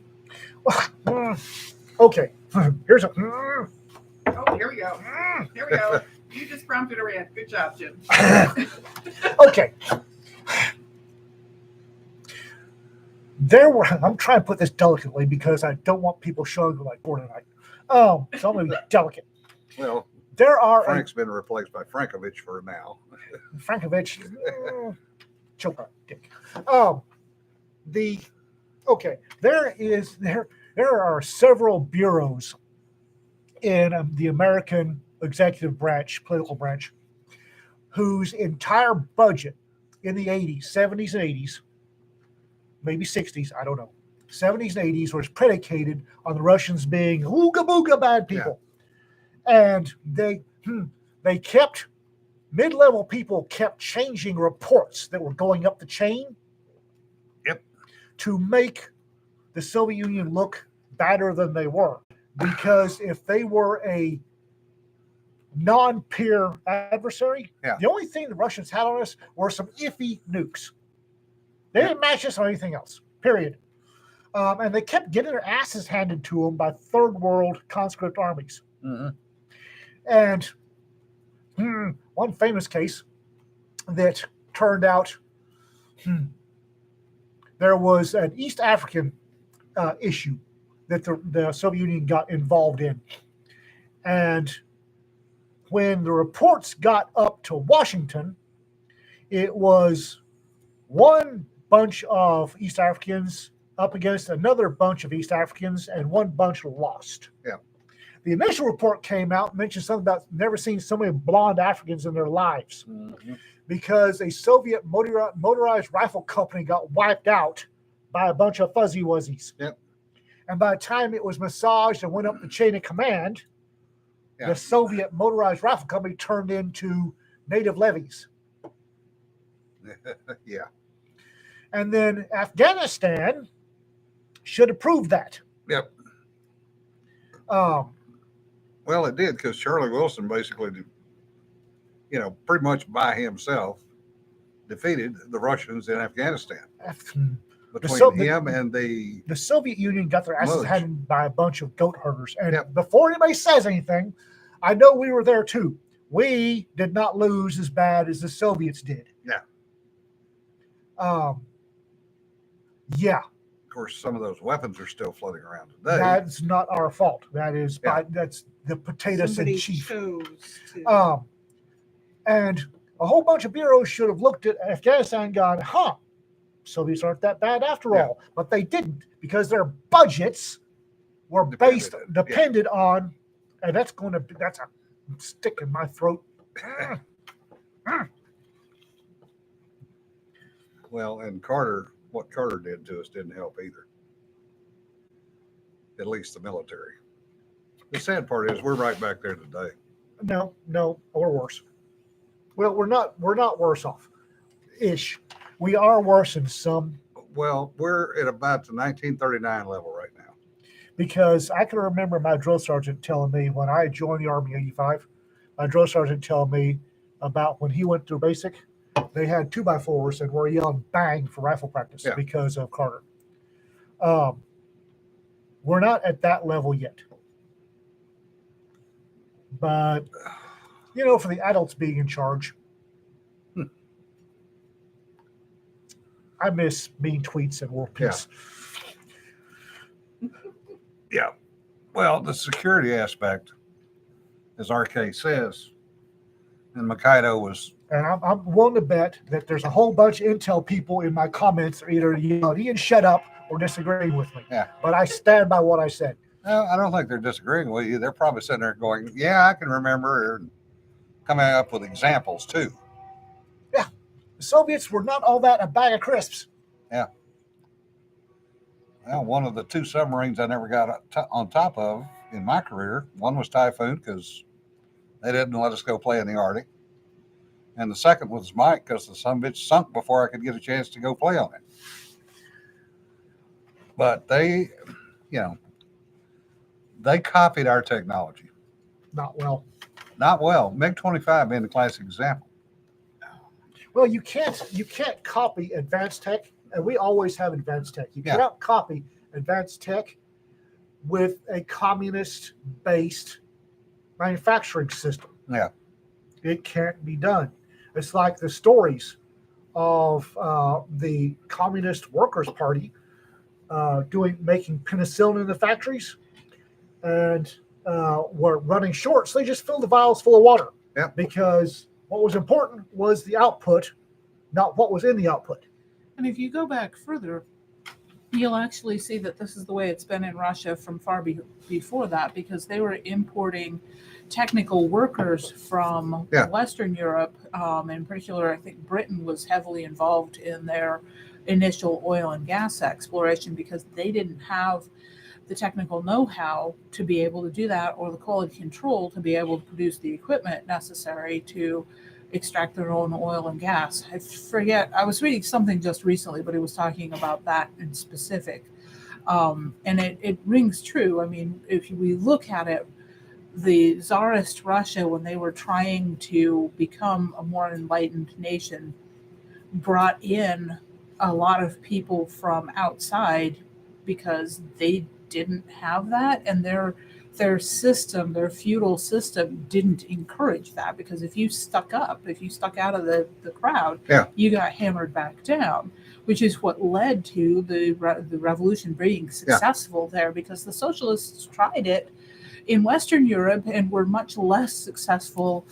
Okay, here's a. Oh, here we go. Here we go. You just prompted a rant. Good job, Jim. Okay. I'm trying to put this delicately because I don't want people showing like for tonight. So I'm going to be delicate. Well, There are Frank's been replaced by Frankovich for now. Frankovich, choke on dick. There are several bureaus in the American executive branch, political branch, whose entire budget in the 80s, 70s, and 80s, maybe 60s, I don't know, 70s and 80s was predicated on the Russians being ooga booga bad people. And they kept, mid-level people kept changing reports that were going up the chain to make the Soviet Union look better than they were. Because if they were a non-peer adversary, the only thing the Russians had on us were some iffy nukes. They didn't match us on anything else, period. And they kept getting their asses handed to them by third world conscript armies. Mm-hmm. And one famous case that turned out there was an East African issue that the Soviet Union got involved in. And when the reports got up to Washington, it was one bunch of East Africans up against another bunch of East Africans, and one bunch lost. Yeah. The initial report came out and mentioned something about never seen so many blonde Africans in their lives, because a Soviet motorized rifle company got wiped out by a bunch of fuzzy wuzzies. Yep. And by the time it was massaged and went up the chain of command, the Soviet motorized rifle company turned into native levies. Yeah. And then Afghanistan should have proved that. Yep. Um, Well, it did, because Charlie Wilson basically, pretty much by himself defeated the Russians in Afghanistan. Between him and the Soviet Union got their asses Mudge. handed by a bunch of goat herders. And before anybody says anything, I know we were there too. We did not lose as bad as the Soviets did. Yeah. Yeah. Of course, some of those weapons are still floating around today. That's not our fault. That is that's the potato said Somebody chief. chose to. And a whole bunch of bureaus should have looked at Afghanistan and gone, Soviets aren't that bad after all. But they didn't, because their budgets were depended on, and that's a stick in my throat. Well, and what Carter did to us didn't help either. At least the military. The sad part is we're right back there today. No, we're worse. Well, we're not worse off. Ish. We are worse in some. Well, we're at about the 1939 level right now. Because I can remember my drill sergeant telling me when I joined the Army in '85, my drill sergeant telling me about when he went through basic, they had 2x4s and were yelling bang for rifle practice because of Carter. We're not at that level yet. But, for the adults being in charge, I miss mean tweets and world peace. Yeah. Well, the security aspect, as RK says, and Makaido was. And I'm willing to bet that there's a whole bunch of intel people in my comments that are either Ian, shut up, or disagreeing with me. Yeah. But I stand by what I said. No, I don't think they're disagreeing with you. They're probably sitting there going, yeah, I can remember, and coming up with examples too. Yeah. The Soviets were not all that a bag of crisps. Yeah. Well, one of the two submarines I never got on top of in my career, one was Typhoon, because they didn't let us go play in the Arctic. And the second was Mike because the son of a bitch sunk before I could get a chance to go play on it. But they, you know, they copied our technology. Not well. Not well. MiG-25 being the classic example. Well, you can't copy advanced tech, and we always have advanced tech. You cannot copy advanced tech with a communist-based manufacturing system. Yeah. It can't be done. It's like the stories of the Communist Workers' Party making penicillin in the factories, and were running short, so they just filled the vials full of water. Yeah. Because what was important was the output, not what was in the output. And if you go back further, you'll actually see that this is the way it's been in Russia from far before that, because they were importing technical workers from Western Europe. In particular, I think Britain was heavily involved in their initial oil and gas exploration because they didn't have the technical know-how to be able to do that, or the quality control to be able to produce the equipment necessary to extract their own oil and gas. I forget, I was reading something just recently, but it was talking about that in specific. And it rings true. I mean, if we look at it, the Tsarist Russia, when they were trying to become a more enlightened nation, brought in a lot of people from outside because they didn't have that, and their system, their feudal system, didn't encourage that, because if you stuck out of the crowd, you got hammered back down, which is what led to the revolution being successful there, because the socialists tried it in Western Europe and were much less successful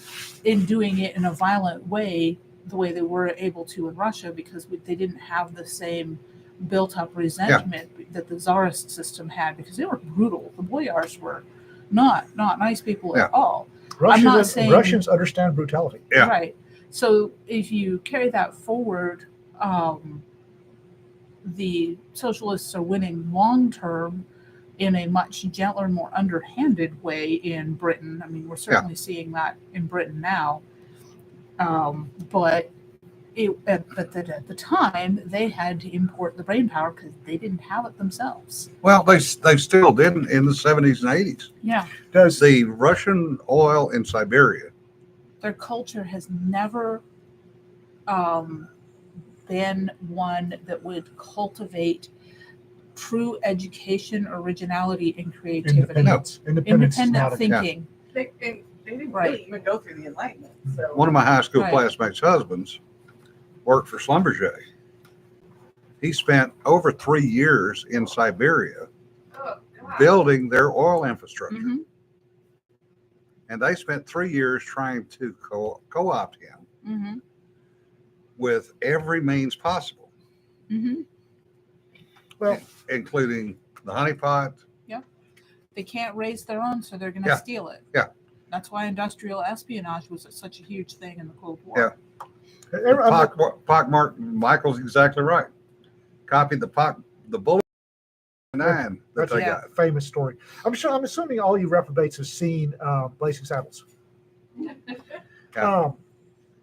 in doing it in a violent way, the way they were able to in Russia, because they didn't have the same built up resentment that the Tsarist system had, because they were brutal. The boyars were not nice people at all. Russians understand brutality. Yeah. Right. So if you carry that forward, the socialists are winning long term in a much gentler, more underhanded way in Britain. I mean, we're certainly seeing that in Britain now. But at the time, they had to import the brain power because they didn't have it themselves. Well, they still didn't in the 70s and 80s. Yeah. Does the Russian oil in Siberia? Their culture has never been one that would cultivate true education, originality, and creativity. Independent thinking. They didn't really even go through the Enlightenment. So. One of my high school classmates' husbands worked for Schlumberger. He spent over 3 years in Siberia building their oil infrastructure. Mm-hmm. And they spent 3 years trying to co-opt him with every means possible. Mm-hmm. Well, including the honeypot. Yeah. They can't raise their own, so they're going to steal it. Yeah. That's why industrial espionage was such a huge thing in the Cold War. Yeah. Pockmark Michael's exactly right. Copied the bullet 9 that they got. Famous story. I'm assuming all you reprobates have seen Blazing Saddles.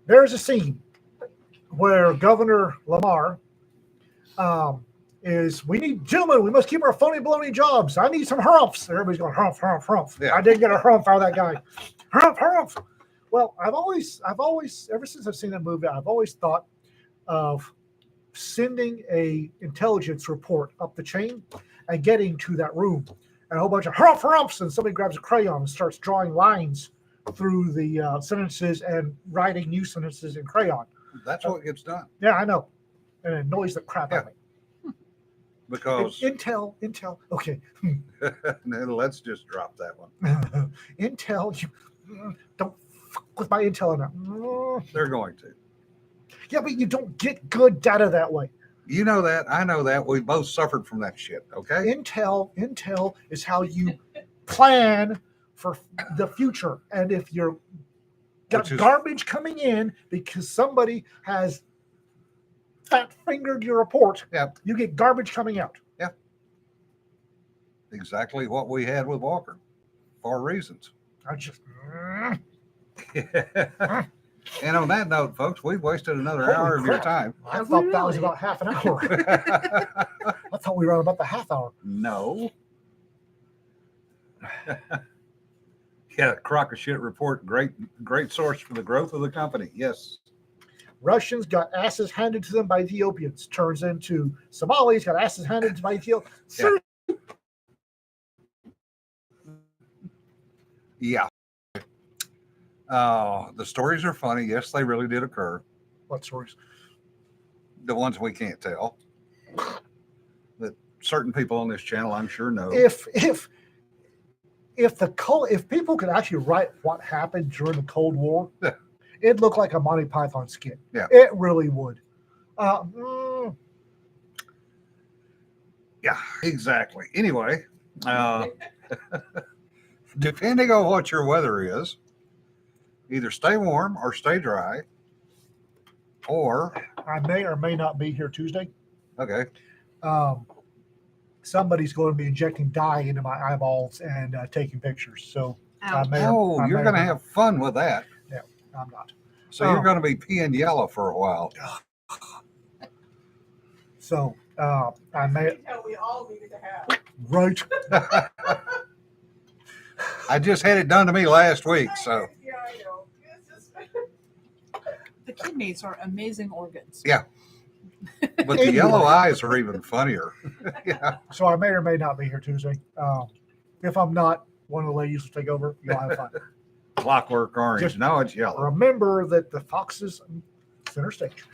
There's a scene where Governor Lamar gentlemen, we must keep our phony baloney jobs. I need some harumphs. Everybody's going harumph, harumph, harumph. Yeah. I did get a harumph out of that guy. Harumph, harumph. Well, I've always, ever since I've seen that movie, I've always thought of sending a intelligence report up the chain and getting to that room, and a whole bunch of harumph, harumphs, and somebody grabs a crayon and starts drawing lines through the sentences and writing new sentences in crayon. That's what gets done. Yeah, I know. And it annoys the crap out of me. Because Intel. Okay. Let's just drop that one. Intel, you don't fuck with my Intel enough. They're going to. Yeah, but you don't get good data that way. You know that. I know that. We both suffered from that shit. Okay. Intel is how you plan for the future. And if you're got garbage coming in because somebody has fat-fingered your report, you get garbage coming out. Yeah. Exactly what we had with Walker for reasons. I just... And on that note, folks, we've wasted another Holy hour of your crap. time. I Have thought we that was really? about half an hour. I thought we were on about the half hour. No. Yeah, Crocker shit report. Great source for the growth of the company. Yes. Russians got asses handed to them by Ethiopians. Turns into Somalis got asses handed by Ethiopians. Yeah. Yeah. The stories are funny. Yes, they really did occur. What stories? The ones we can't tell. That certain people on this channel, I'm sure, know. If people could actually write what happened during the Cold War, Yeah. it'd look like a Monty Python skit. Yeah. It really would. Mm, Yeah, exactly. Anyway, depending on what your weather is, either stay warm or stay dry, or, I may or may not be here Tuesday. okay, Somebody's going to be injecting dye into my eyeballs and taking pictures. So I may. oh, I you're may going to or may have fun with that. not. I'm not. So you're going to be peeing yellow for a while. So I may. Detail we all needed to have. Right. I just had it done to me last week, so Yeah, I know. It's just. The kidneys are amazing organs. Yeah. but the yellow eyes are even funnier. Yeah. So I may or may not be here Tuesday. If I'm not, one of the ladies will take over. You'll have fun. Clockwork Orange. Just- No, it's yellow. Remember that the fox is center stage.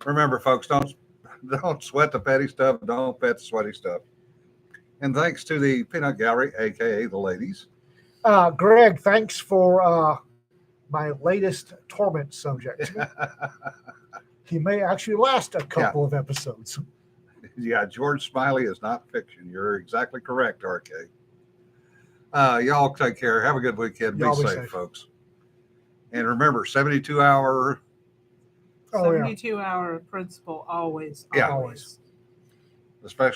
Remember, folks, don't sweat the petty stuff. Don't pet the sweaty stuff. And thanks to the Peanut Gallery, aka the ladies. Greg, thanks for my latest torment subject. He may actually last a couple of episodes. Yeah, George Smiley is not fiction. You're exactly correct, RK. Y'all take care. Have a good weekend. Be Y'all be safe, safe. folks. And remember, 72-hour. Oh, yeah. 72-hour principle always. Yeah. Always. Especially